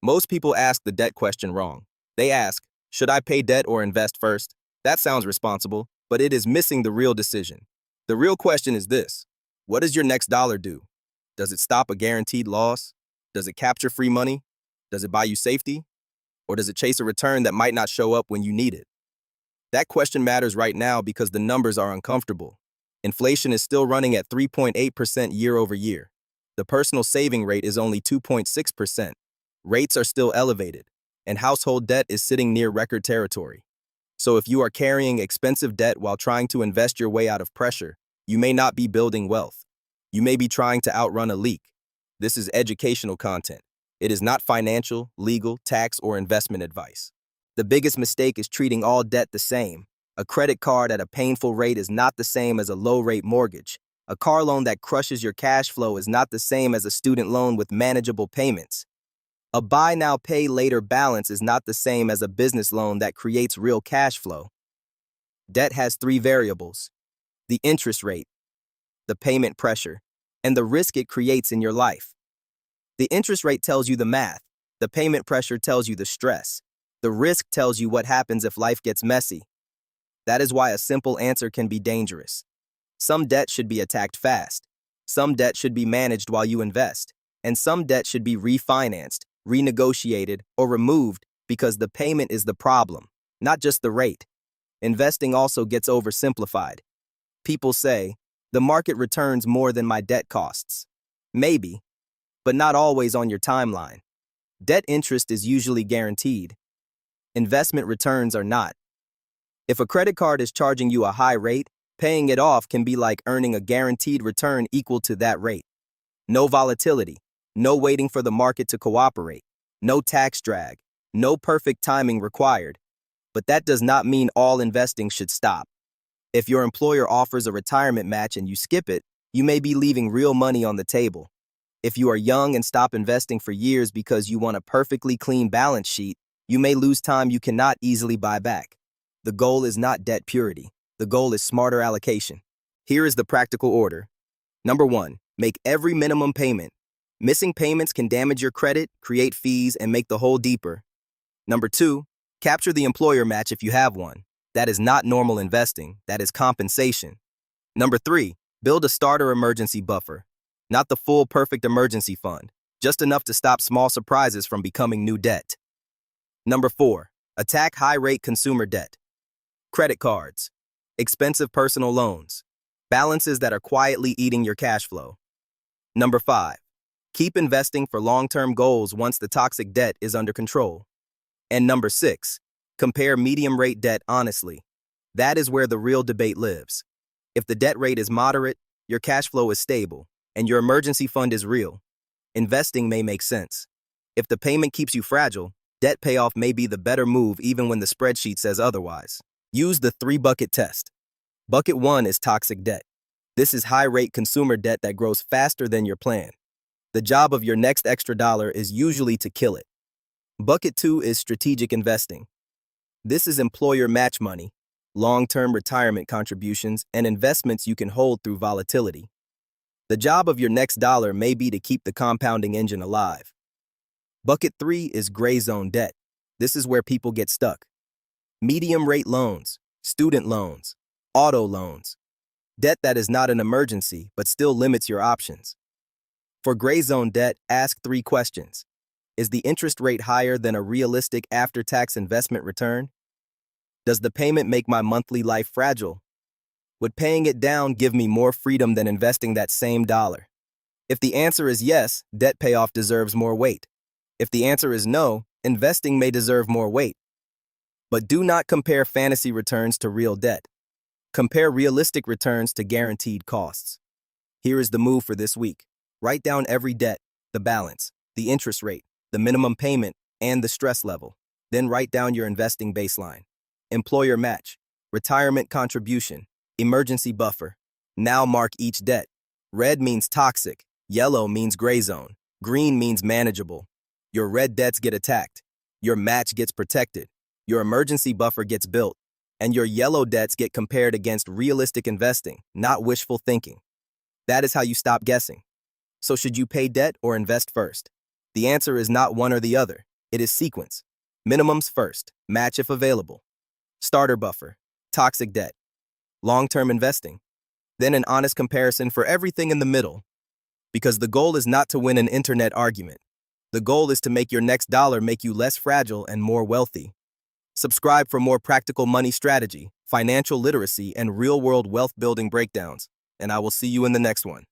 Most people ask the debt question wrong. They ask, should I pay debt or invest first? That sounds responsible, but it is missing the real decision. The real question is this: what does your next dollar do? Does it stop a guaranteed loss? Does it capture free money? Does it buy you safety? Or does it chase a return that might not show up when you need it? That question matters right now because the numbers are uncomfortable. Inflation is still running at 3.8% year over year. The personal saving rate is only 2.6%. Rates are still elevated, and household debt is sitting near record territory. So if you are carrying expensive debt while trying to invest your way out of pressure, you may not be building wealth. You may be trying to outrun a leak. This is educational content. It is not financial, legal, tax, or investment advice. The biggest mistake is treating all debt the same. A credit card at a painful rate is not the same as a low-rate mortgage. A car loan that crushes your cash flow is not the same as a student loan with manageable payments. A buy now, pay later balance is not the same as a business loan that creates real cash flow. Debt has three variables: the interest rate, the payment pressure, and the risk it creates in your life. The interest rate tells you the math. The payment pressure tells you the stress. The risk tells you what happens if life gets messy. That is why a simple answer can be dangerous. Some debt should be attacked fast. Some debt should be managed while you invest. And some debt should be refinanced, renegotiated, or removed because the payment is the problem, not just the rate. Investing also gets oversimplified. People say, the market returns more than my debt costs. Maybe, but not always on your timeline. Debt interest is usually guaranteed. Investment returns are not. If a credit card is charging you a high rate, paying it off can be like earning a guaranteed return equal to that rate. No volatility, no waiting for the market to cooperate, no tax drag, no perfect timing required. But that does not mean all investing should stop. If your employer offers a retirement match and you skip it, you may be leaving real money on the table. If you are young and stop investing for years because you want a perfectly clean balance sheet, you may lose time you cannot easily buy back. The goal is not debt purity. The goal is smarter allocation. Here is the practical order. Number 1, make every minimum payment. Missing payments can damage your credit, create fees, and make the hole deeper. Number 2, capture the employer match if you have one. That is not normal investing. That is compensation. Number 3, build a starter emergency buffer. Not the full perfect emergency fund, just enough to stop small surprises from becoming new debt. Number 4, attack high-rate consumer debt. Credit cards, expensive personal loans, balances that are quietly eating your cash flow. Number 5, keep investing for long-term goals once the toxic debt is under control. And number 6, compare medium-rate debt honestly. That is where the real debate lives. If the debt rate is moderate, your cash flow is stable, and your emergency fund is real, investing may make sense. If the payment keeps you fragile, debt payoff may be the better move even when the spreadsheet says otherwise. Use the 3-bucket test. Bucket 1 is toxic debt. This is high-rate consumer debt that grows faster than your plan. The job of your next extra dollar is usually to kill it. Bucket 2 is strategic investing. This is employer match money, long-term retirement contributions, and investments you can hold through volatility. The job of your next dollar may be to keep the compounding engine alive. Bucket 3 is gray zone debt. This is where people get stuck. Medium-rate loans, student loans, auto loans. Debt that is not an emergency but still limits your options. For gray zone debt, ask 3 questions. Is the interest rate higher than a realistic after-tax investment return? Does the payment make my monthly life fragile? Would paying it down give me more freedom than investing that same dollar? If the answer is yes, debt payoff deserves more weight. If the answer is no, investing may deserve more weight. But do not compare fantasy returns to real debt. Compare realistic returns to guaranteed costs. Here is the move for this week. Write down every debt, the balance, the interest rate, the minimum payment, and the stress level. Then write down your investing baseline. Employer match, retirement contribution, emergency buffer. Now mark each debt. Red means toxic, yellow means gray zone, green means manageable. Your red debts get attacked. Your match gets protected. Your emergency buffer gets built, and your yellow debts get compared against realistic investing, not wishful thinking. That is how you stop guessing. So should you pay debt or invest first? The answer is not one or the other. It is sequence. Minimums first, match if available. Starter buffer, toxic debt. Long-term investing. Then an honest comparison for everything in the middle. Because the goal is not to win an internet argument. The goal is to make your next dollar make you less fragile and more wealthy. Subscribe for more practical money strategy, financial literacy, and real-world wealth building breakdowns. And I will see you in the next one.